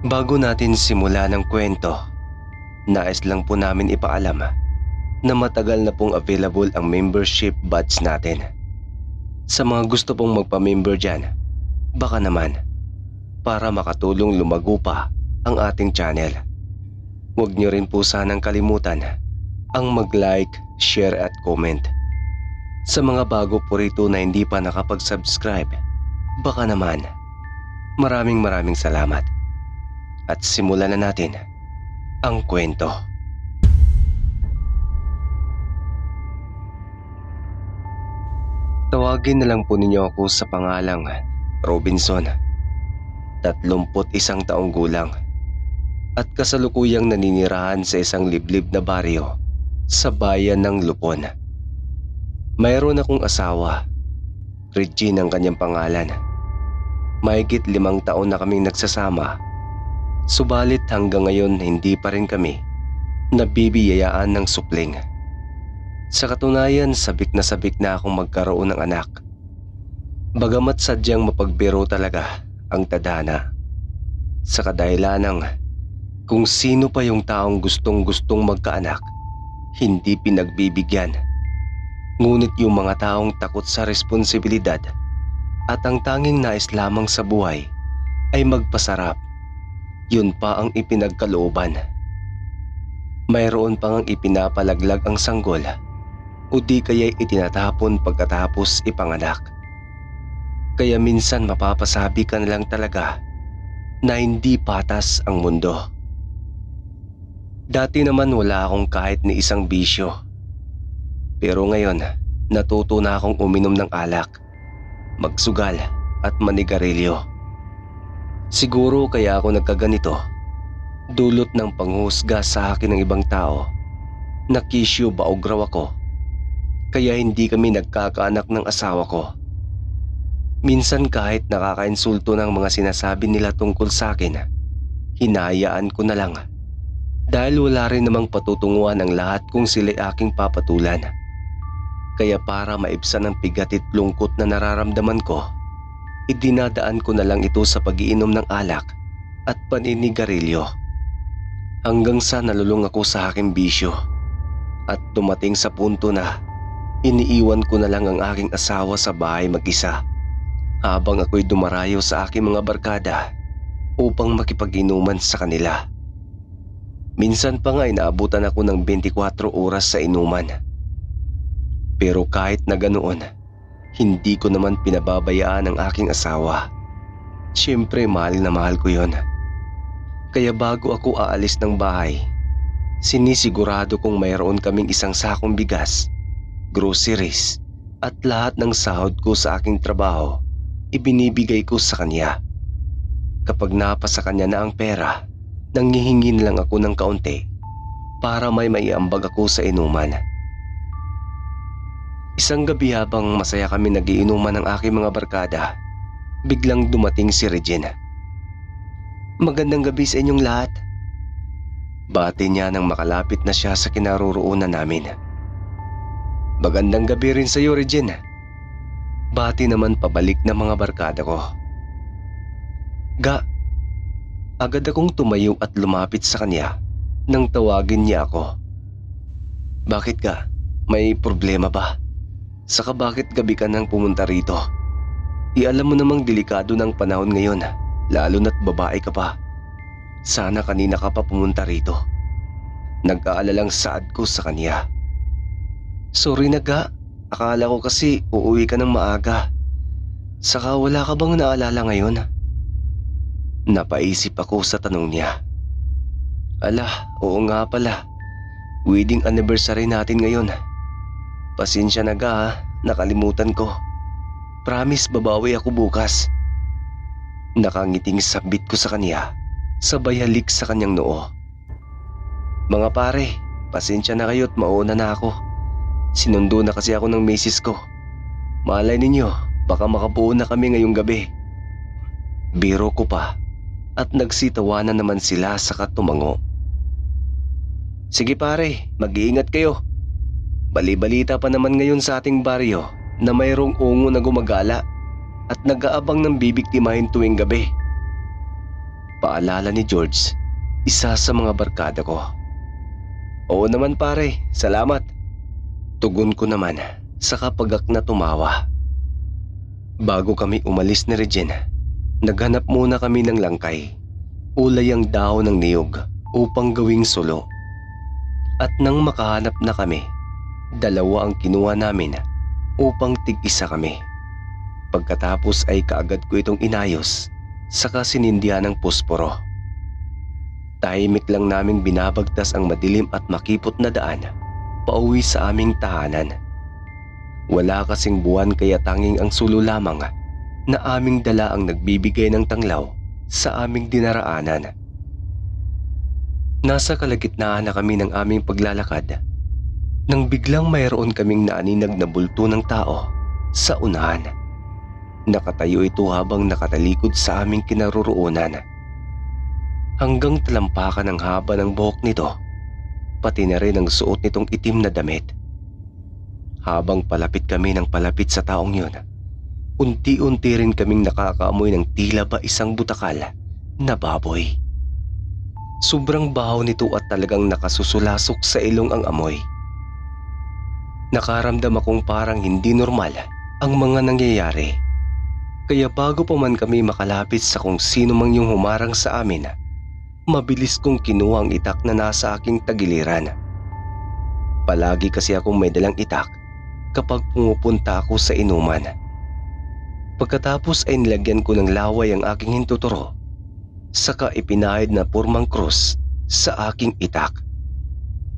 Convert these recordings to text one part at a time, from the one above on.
Bago natin simula ng kwento, nais lang po namin ipaalam na matagal na pong available ang membership badge natin. Sa mga gusto pong magpa-member dyan, baka naman para makatulong lumago pa ang ating channel. Huwag niyo rin po sanang kalimutan ang mag-like, share at comment. Sa mga bago po rito na hindi pa nakapag-subscribe, baka naman maraming salamat. At simulan na natin ang kwento. Tawagin na lang po ninyo ako sa pangalang Robinson. 31 taong gulang at kasalukuyang naninirahan sa isang liblib na baryo sa bayan ng Lupon. Mayroon akong asawa, Regine ang kanyang pangalan. Mahigit 5 taon na kaming nagsasama. Subalit hanggang ngayon hindi pa rin kami nabibiyayaan ng supling. Sa katunayan, sabik na akong magkaroon ng anak. Bagamat sadyang mapagbiro talaga ang tadhana. Sa kadahilanang kung sino pa yung taong gustong magkaanak, hindi pinagbibigyan. Ngunit yung mga taong takot sa responsibilidad at ang tanging nais lamang sa buhay ay magpasarap, yun pa ang ipinagkalooban. Mayroon pang ipinapalaglag ang sanggol o di kaya'y itinatapon pagkatapos ipanganak. Kaya minsan mapapasabi ka na lang talaga na hindi patas ang mundo. Dati naman wala akong kahit ni isang bisyo. Pero ngayon natuto na akong uminom ng alak, magsugal at manigarilyo. Siguro kaya ako nagkaganito, dulot ng panghusga sa akin ng ibang tao na kisyo baog raw ako, kaya hindi kami nagkakaanak ng asawa ko. Minsan kahit nakakainsulto ng mga sinasabi nila tungkol sa akin, hinahayaan ko na lang dahil wala rin namang patutunguhan ang lahat kung sila'y aking papatulan. Kaya para maibsan ang bigat at lungkot na nararamdaman ko, idinadaan ko na lang ito sa pag-iinom ng alak at paninigarilyo. Hanggang sa nalulung ako sa aking bisyo at dumating sa punto na iniiwan ko na lang ang aking asawa sa bahay mag-isa habang ako'y dumarayo sa aking mga barkada upang makipag-inuman sa kanila. Minsan pa nga inaabutan ako ng 24 oras sa inuman. Pero kahit na ganoon, hindi ko naman pinababayaan ang aking asawa. Siyempre mahal na mahal ko yon. Kaya bago ako aalis ng bahay, sinisigurado kong mayroon kaming isang sakong bigas, groceries at lahat ng sahod ko sa aking trabaho ibinibigay ko sa kanya. Kapag napasa kanya na ang pera, nanghihingin lang ako ng kaunti para may maiambag ako sa inuman. Isang gabi habang masaya kami nagiinuman ng aking mga barkada, biglang dumating si Regine. "Magandang gabi sa inyong lahat." Bati niya nang makalapit na siya sa kinaroroonan namin. "Magandang gabi rin sa iyo, Regine." Bati naman pabalik ng mga barkada ko. Agad akong tumayo at lumapit sa kanya nang tawagin niya ako. "Bakit ga? May problema ba? Saka bakit gabi ka nang pumunta rito? Alam mo namang delikado ng panahon ngayon, lalo na't babae ka pa. Sana kanina ka pa pumunta rito." Nag-aalalang saad ko sa kanya. "Sorry na ga, akala ko kasi uuwi ka ng maaga. Saka wala ka bang naalala ngayon?" Napaisip ako sa tanong niya. Oo nga pala. Wedding anniversary natin ngayon. Pasensya na ga, nakalimutan ko. Promise babawi ako bukas. Nakangiting sabit ko sa kanya, sabay halik sa kanyang noo. "Mga pare, pasensya na kayo at mauna na ako. Sinundo na kasi ako ng misis ko. Malay ninyo, baka makabuo na kami ngayong gabi." Biro ko pa at nagsitawanan naman sila saka tumango. "Sige pare, mag-iingat kayo. Bali-balita pa naman ngayon sa ating baryo na mayroong ungo na gumagala at nag-aabang ng bibiktimahin tuwing gabi." Paalala ni George, isa sa mga barkada ko. Oo naman pare, salamat. Tugon ko naman sa kapagak na tumawa. Bago kami umalis ni Regine, naghanap muna kami ng langkay, ulay ang dahon ng niyog upang gawing sulo. At nang makahanap na kami, dalawa ang kinuha namin upang tig-isa kami. Pagkatapos ay kaagad ko itong inayos saka sinindihan ng pusporo. Tahimik lang naming binabagtas ang madilim at makipot na daan pauwi sa aming tahanan. Wala kasing buwan kaya tanging ang sulo lamang na aming dala ang nagbibigay ng tanglaw sa aming dinaraanan. Nasa kalagitnaan na kami ng aming paglalakad nang biglang mayroon kaming naaninag na bulto ng tao sa unahan. Nakatayo ito habang nakatalikod sa aming kinaroroonan. Hanggang talampakan ang haba ng buhok nito, pati na rin ang suot nitong itim na damit. Habang palapit kami ng palapit sa taong yun, unti-unti rin kaming nakakaamoy ng tila ba isang butakal na baboy. Sobrang baho nito at talagang nakasusulasok sa ilong ang amoy. Nakaramdam akong parang hindi normal ang mga nangyayari. Kaya bago pa man kami makalapit sa kung sino mang yung humarang sa amin, mabilis kong kinuha ang itak na nasa aking tagiliran. Palagi kasi akong may dalang itak kapag pumupunta ako sa inuman. Pagkatapos ay nilagyan ko ng laway ang aking hintuturo, saka ipinahid na pormang krus sa aking itak.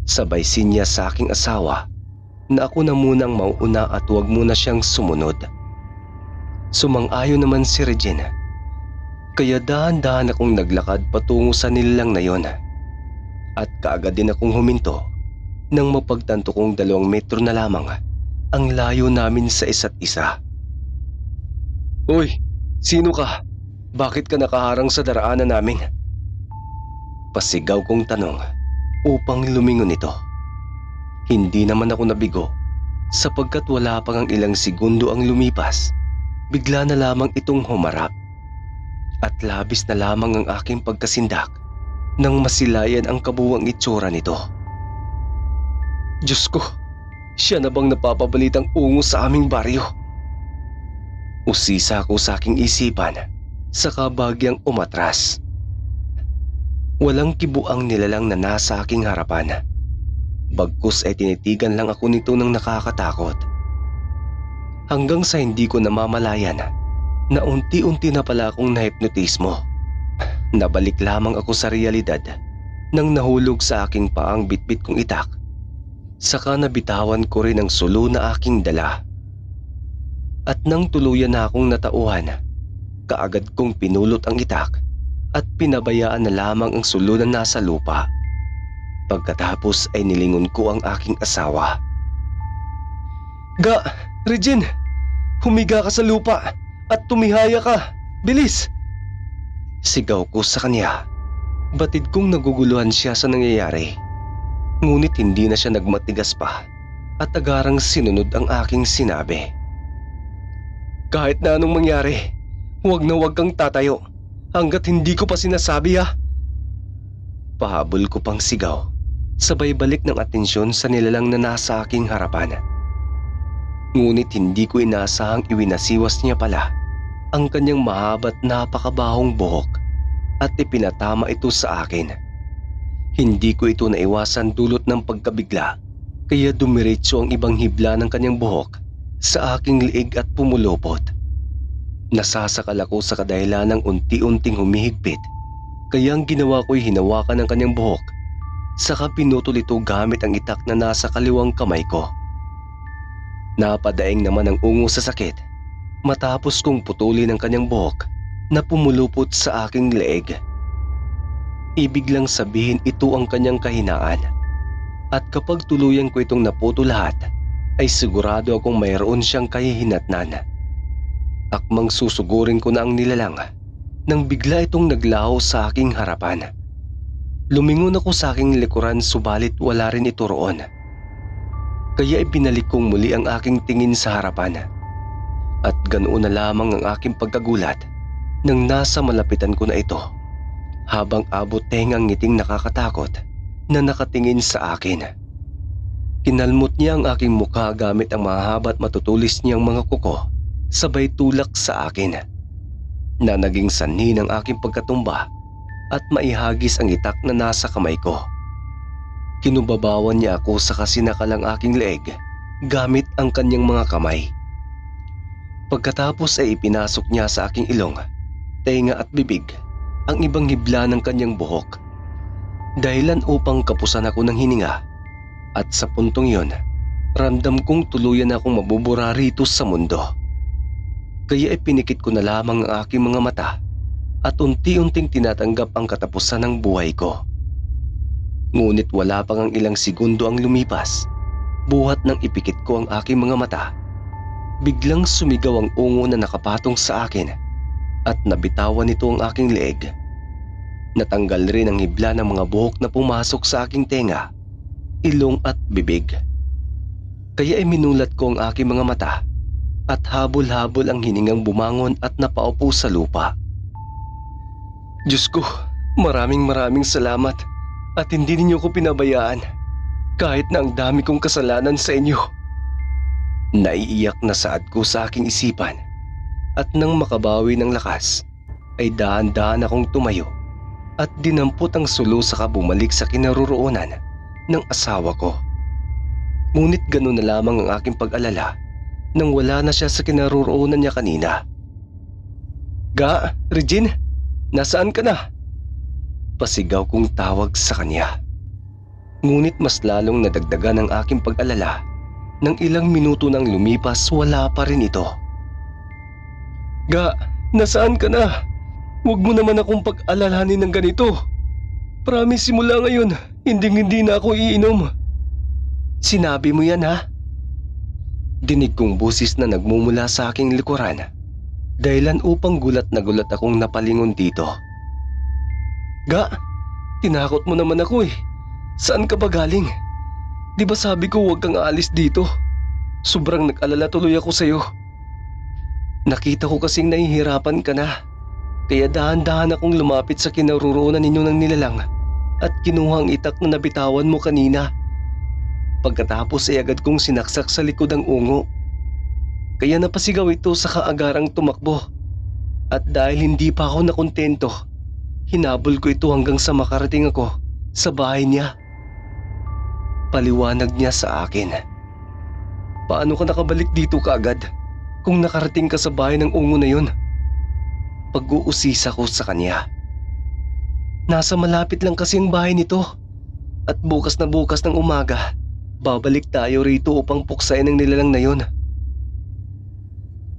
Sabay sinya sa aking asawa na ako na munang mauuna at huwag muna siyang sumunod. Sumang-ayon naman si Regina, kaya dahan-dahan akong naglakad patungo sa nilalang na yon. At kaagad din akong huminto nang mapagtanto kong 2 metro na lamang ang layo namin sa isa't isa. Uy, sino ka? Bakit ka nakaharang sa daraanan namin? Pasigaw kong tanong upang lumingon ito. Hindi naman ako nabigo sapagkat wala pang ang ilang segundo ang lumipas. Bigla na lamang itong humarap at labis na lamang ang aking pagkasindak nang masilayan ang kabuwang itsura nito. Diyos ko, siya na bang napapabalitang ungo sa aming baryo? Usisa ko sa aking isipan saka bagyang umatras. Walang kibuang nilalang na nasa aking harapan. Bagkus ay tinitigan lang ako nito ng nakakatakot. Hanggang sa hindi ko namamalayan na unti-unti na pala akong nahipnotismo. Nabalik lamang ako sa realidad nang nahulog sa aking paang bitbit kong itak. Saka nabitawan ko rin ang sulo na aking dala. At nang tuluyan na akong natauhan, kaagad kong pinulot ang itak at pinabayaan na lamang ang sulo na nasa lupa. Pagkatapos ay nilingon ko ang aking asawa. Regine, humiga ka sa lupa at tumihaya ka. Bilis! Sigaw ko sa kanya. Batid kong naguguluhan siya sa nangyayari. Ngunit hindi na siya nagmatigas pa at agarang sinunod ang aking sinabi. Kahit na anong mangyari, huwag na huwag kang tatayo hanggat hindi ko pa sinasabi ha. Pahabol ko pang sigaw, sabay balik ng atensyon sa nilalang na nasa aking harapan. Ngunit hindi ko inaasahang iwinasiwas niya pala ang kanyang mahaba't napakabahong buhok at ipinatama ito sa akin. Hindi ko ito naiwasan dulot ng pagkabigla kaya dumiretso ang ibang hibla ng kanyang buhok sa aking liig at pumulupot. Nasasakal ako sa kadahilan ng unti-unting humihigpit kaya ang ginawa ko'y hinawakan ng kanyang buhok saka pinutol ito gamit ang itak na nasa kaliwang kamay ko. Napadaing naman ang ungo sa sakit matapos kong putulin ang kanyang buhok na pumulupot sa aking leeg. Ibig lang sabihin ito ang kanyang kahinaan at kapag tuluyan ko itong naputo lahat ay sigurado akong mayroon siyang kahihinatnan. Akmang susugurin ko na ang nilalang nang bigla itong naglaho sa aking harapan. Lumingon ako sa aking likuran subalit wala rin ito roon. Kaya ibinalik kong muli ang aking tingin sa harapan. At ganoon na lamang ang aking pagkagulat nang nasa malapitan ko na ito. habang abot tengang ngiting nakakatakot na nakatingin sa akin. Kinalmot niya ang aking mukha gamit ang mahaba at matutulis niyang mga kuko, sabay tulak sa akin na naging sanhi ng aking pagkatumba at maihagis ang itak na nasa kamay ko. Kinubabawan niya ako sa kasinakalang aking leeg gamit ang kanyang mga kamay. Pagkatapos ay ipinasok niya sa aking ilong, tenga at bibig ang ibang hibla ng kanyang buhok, dahilan upang kapusan ako ng hininga. At sa puntong yon, ramdam kong tuluyan akong mabubura rito sa mundo. Kaya ipinikit ko na lamang ang aking mga mata at unti-unting tinatanggap ang katapusan ng buhay ko. Ngunit wala pang ang ilang segundo ang lumipas, buhat nang ipikit ko ang aking mga mata. Biglang sumigaw ang ungo na nakapatong sa akin at nabitawan nito ang aking leeg. Natanggal rin ang hibla ng mga buhok na pumasok sa aking tenga, ilong at bibig. Kaya ay minulat ko ang aking mga mata at habol-habol ang hiningang bumangon at napaupo sa lupa. Diyos ko, maraming salamat at hindi ninyo ko pinabayaan kahit na ang dami kong kasalanan sa inyo. Naiiyak na saad ko sa aking isipan at nang makabawi ng lakas ay dahan-dahan akong tumayo at dinampot ang sulo saka bumalik sa kinaroroonan ng asawa ko. Ngunit ganun na lamang ang aking pag-alala nang wala na siya sa kinaroroonan niya kanina. Ga, Regine, nasaan ka na? Pasigaw kong tawag sa kanya. Ngunit mas lalong nadagdagan ang aking pag-alala nang ilang minuto nang lumipas wala pa rin ito. Ga, nasaan ka na? Huwag mo naman akong pag-alalahanin ng ganito. Promise simula ngayon, hindi na ako iinom. Sinabi mo yan ha? Dinig kong busis na nagmumula sa aking likuran, dahilan upang gulat na gulat akong napalingon dito. Ga, tinakot mo naman ako eh. Saan ka ba galing? Di ba sabi ko huwag kang aalis dito? Sobrang nag-alala tuloy ako sa'yo. Nakita ko kasing nahihirapan ka na, kaya dahan-dahan akong lumapit sa kinaroroonan ninyo ng nilalang at kinuha ang itak na nabitawan mo kanina. Pagkatapos ay agad kong sinaksak sa likod ang ungo. Kaya napasigaw ito sa kaagarang tumakbo. At dahil hindi pa ako nakontento, hinabol ko ito hanggang sa makarating ako sa bahay niya. Paliwanag niya sa akin. Paano ka nakabalik dito kaagad kung nakarating ka sa bahay ng ungo na yun? Pag-uusisa ko sa kanya. Nasa malapit lang kasi ang bahay nito at bukas na bukas ng umaga, babalik tayo rito upang puksain ang nilalang na yun.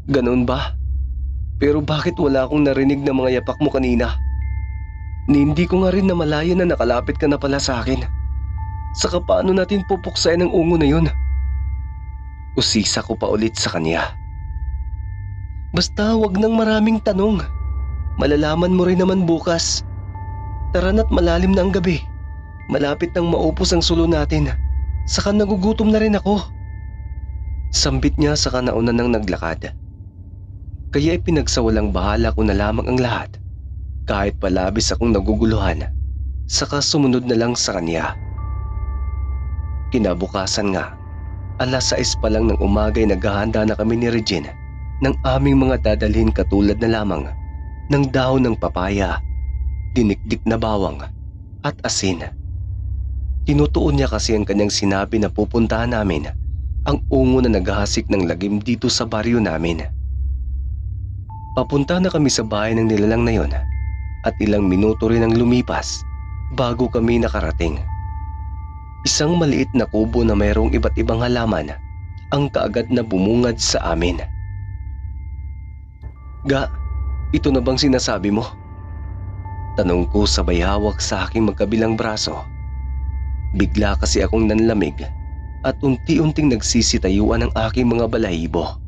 Ganoon ba? Pero bakit wala akong narinig na mga yapak mo kanina? Hindi ko nga rin namalayan na nakalapit ka na pala sa akin. Saka paano natin pupuksain ang ungo na yun? Usisa ko pa ulit sa kanya. Basta wag nang maraming tanong. Malalaman mo rin naman bukas. Tara na't malalim na ang gabi. Malapit nang maupos ang sulo natin. Saka nagugutom na rin ako. Sambit niya saka nauna nang naglakad. Kaya pinagsawalang bahala ko na lamang ang lahat. Kahit palabis akong naguguluhan. Saka sumunod na lang sa kanya. Kinabukasan nga, 6:00 pa lang ng umaga ay naghahanda na kami ni Regine ng aming mga dadalhin katulad na lamang ng dahon ng papaya, dinikdik na bawang at asin. Tinutuon niya kasi ang kanyang sinabi na pupuntahan namin ang ungo na naghahasik ng lagim dito sa baryo namin. Papunta na kami sa bahay ng nilalang na yon at ilang minuto rin ang lumipas bago kami nakarating. Isang maliit na kubo na mayroong iba't ibang halaman ang kaagad na bumungad sa amin. Ga, ito na bang sinasabi mo? Tanong ko sabay hawak sa aking magkabilang braso. Bigla kasi akong nanlamig at unti-unting nagsisitayuan ang aking mga balahibo.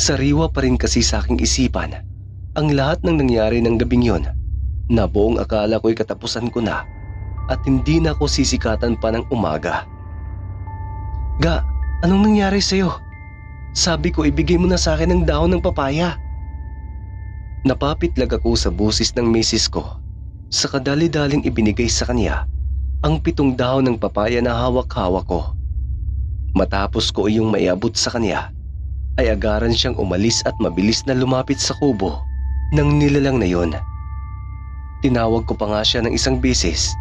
Sariwa pa rin kasi sa aking isipan ang lahat ng nangyari ng gabing yon na buong akala ko'y katapusan ko na at hindi na ako sisikatan pa ng umaga. Ga, anong nangyari sa'yo? Sabi ko ibigay mo na sa akin ang dahon ng papaya. Napapitlag ako sa busis ng misis ko Sa kadali-daling ibinigay sa kanya ang 7 dahon ng papaya na hawak-hawak ko. Matapos ko iyong maiabot sa kanya, ay agaran siyang umalis at mabilis na lumapit sa kubo ng nilalang na yon. Tinawag ko pa nga siya ng isang beses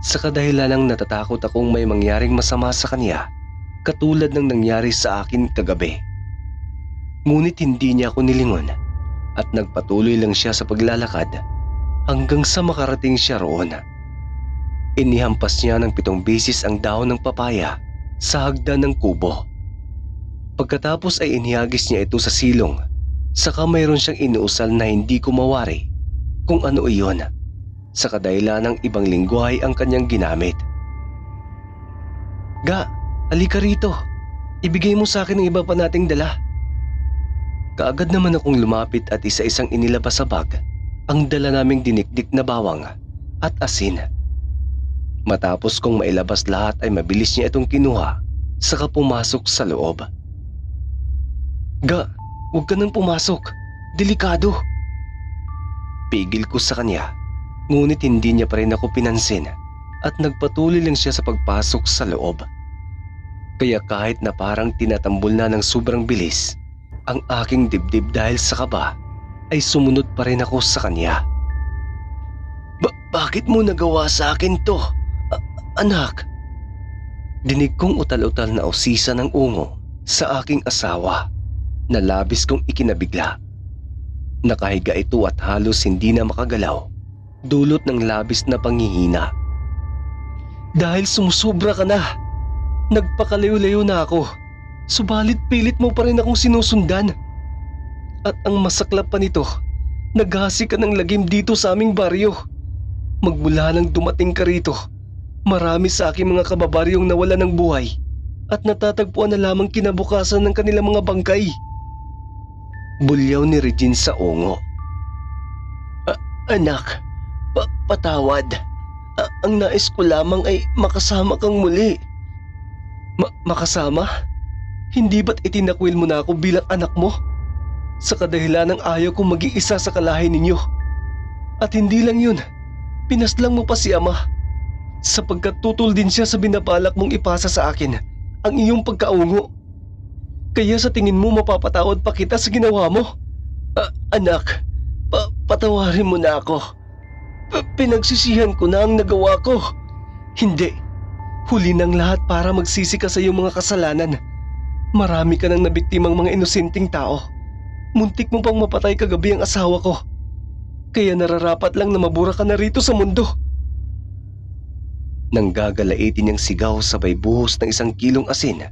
sa kadahilanang natatakot akong may mangyaring masama sa kanya katulad ng nangyari sa akin kagabi. Ngunit hindi niya ako nilingon at nagpatuloy lang siya sa paglalakad hanggang sa makarating siya roon. Inihampas niya ng 7 beses ang dahon ng papaya sa hagdan ng kubo. Pagkatapos ay inihagis niya ito sa silong, saka mayroon siyang inuusal na hindi ko mawari kung ano iyon. Sa kadahilanang ibang lingwahe ang kanyang ginamit. "Ga, halika rito. Ibigay mo sa akin ang iba pa nating dala." Kaagad naman akong lumapit at isa-isang inilabas sa bag ang dala naming dinikdik na bawang at asin. Matapos kong mailabas lahat ay mabilis niya itong kinuha saka pumasok sa loob. "Ga, huwag ka nang pumasok. Delikado." Pigil ko sa kanya, ngunit hindi niya pa rin ako pinansin at nagpatuloy lang siya sa pagpasok sa loob. Kaya kahit na parang tinatambol na ng sobrang bilis ang aking dibdib dahil sa kaba, ay sumunod pa rin ako sa kanya. Bakit mo nagawa sa akin to, anak?" Dinig kong utal-utal na usisa ng ungo sa aking asawa na labis kong ikinabigla. Nakahiga ito at halos hindi na makagalaw, dulot ng labis na panghihina. "Dahil sumusobra ka na. Nagpakalayo-layo na ako, subalit pilit mo pa rin akong sinusundan. At ang masaklap pa nito, naghasi ka ng lagim dito sa aming baryo. Magmula nang dumating ka rito, marami sa aking mga kababaryong nawala ng buhay at natatagpuan na lamang kinabukasan ng kanilang mga bangkay." Bulyaw ni Regine sa ungo. "Anak, patawad. Ang nais ko lamang ay makasama kang muli." Makasama? Hindi ba't itinakwil mo na ako bilang anak mo? Sa kadahilanang ayaw kong mag-iisa sa kalahi ninyo. At hindi lang yun, pinaslang mo pa si ama, sapagkat tutol din siya sa binabalak mong ipasa sa akin ang iyong pagkaungo. Kaya sa tingin mo mapapatawad pa kita sa ginawa mo? Anak, patawarin mo na ako. Pinagsisihan ko na ang nagawa ko. Hindi, huli ng lahat para magsisi ka sa iyong mga kasalanan. Marami ka nang nabiktimang mga inosenteng tao. Muntik mo pang mapatay kagabi ang asawa ko. Kaya nararapat lang na mabura ka na rito sa mundo. Nang gagalaitin niyang sigaw sabay buhos ng 1 kilong asin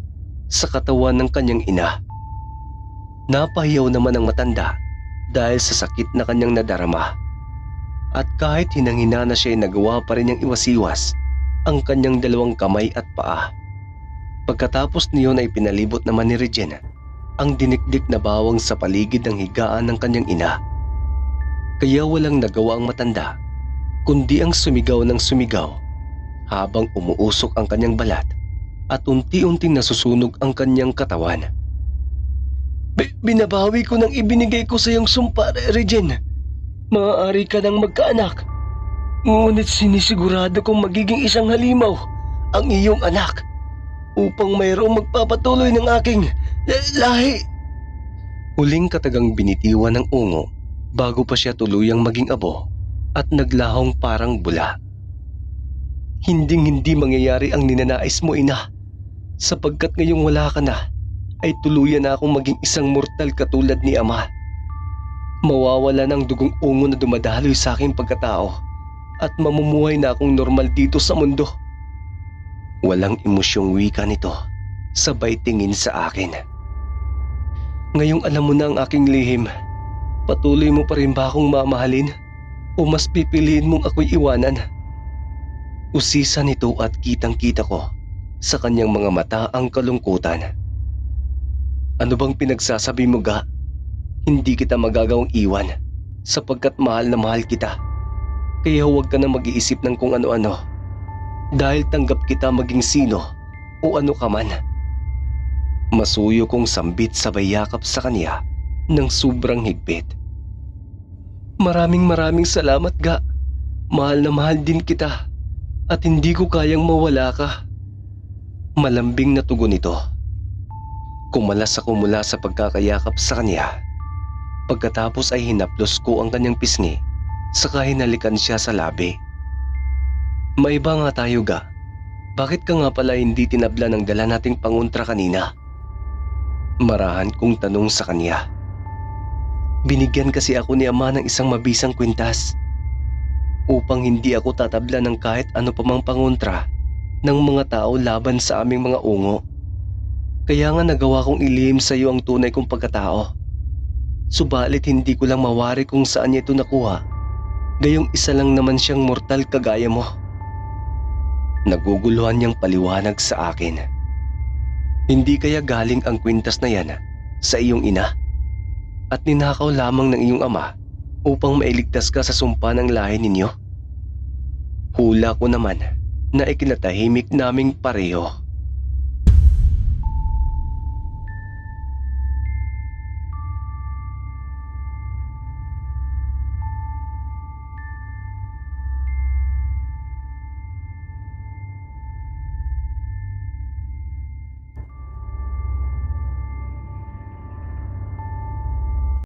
sa katawan ng kanyang ina. Napahiyaw naman ang matanda dahil sa sakit na kanyang nadarama. At kahit hinang-hina na siya ay nagawa pa rin niyang iwasiwas ang kanyang 2 kamay at paa. Pagkatapos niyon ay pinalibot naman ni Regine ang dinikdik na bawang sa paligid ng higaan ng kanyang ina. Kaya walang nagawa ang matanda kundi ang sumigaw ng sumigaw habang umuusok ang kanyang balat at unti-unting nasusunog ang kanyang katawan. Binabawi ko nang ibinigay ko sa iyong sumpa, Regine. Maaari ka nang magkaanak. Ngunit sinisigurado kong magiging isang halimaw ang iyong anak upang mayroong magpapatuloy ng aking lahi. Huling katagang binitiwan ng ungo bago pa siya tuluyang maging abo at naglahong parang bula. Hinding-hindi mangyayari ang ninanais mo, ina, sapagkat ngayong wala ka na ay tuluyan na akong maging isang mortal katulad ni ama. Mawawala ng dugong ungo na dumadaloy sa aking pagkatao at mamumuhay na akong normal dito sa mundo. Walang emosyong wika nito, sabay tingin sa akin. Ngayong alam mo na ang aking lihim, patuloy mo pa rin ba akong mamahalin o mas pipiliin mong ako'y iwanan? Usisa nito at kitang-kita ko sa kanyang mga mata ang kalungkutan. Ano bang pinagsasabi mo, ga? Hindi kita magagawang iwan sapagkat mahal na mahal kita. Kaya huwag ka na mag-iisip ng kung ano-ano dahil tanggap kita maging sino o ano ka man. Masuyo kong sambit sabay yakap sa kanya ng sobrang higpit. Maraming salamat, ga. Mahal na mahal din kita at hindi ko kayang mawala ka. Malambing na tugon nito. Kumalas ako mula sa pagkakayakap sa kanya. Pagkatapos ay hinaplos ko ang kanyang pisngi saka hinalikan siya sa labi. Maiba nga tayo ga. Bakit ka nga pala hindi tinabla ng dala nating pangontra kanina? Marahan kong tanong sa kanya. Binigyan kasi ako ni ama ng isang mabisang kwintas upang hindi ako tatabla ng kahit ano pa mang pangontra ng mga tao laban sa aming mga ungo. Kaya nga nagawa kong ilihim sa iyo ang tunay kong pagkatao. Subalit hindi ko lang mawari kung saan niya ito nakuha. Gayong isa lang naman siyang mortal kagaya mo. Naguguluhan niyang paliwanag sa akin. Hindi kaya galing ang kwintas na yan sa iyong ina at ninakaw lamang ng iyong ama upang mailigtas ka sa sumpa ng lahi ninyo? Hula ko naman na ikinatahimik naming pareho.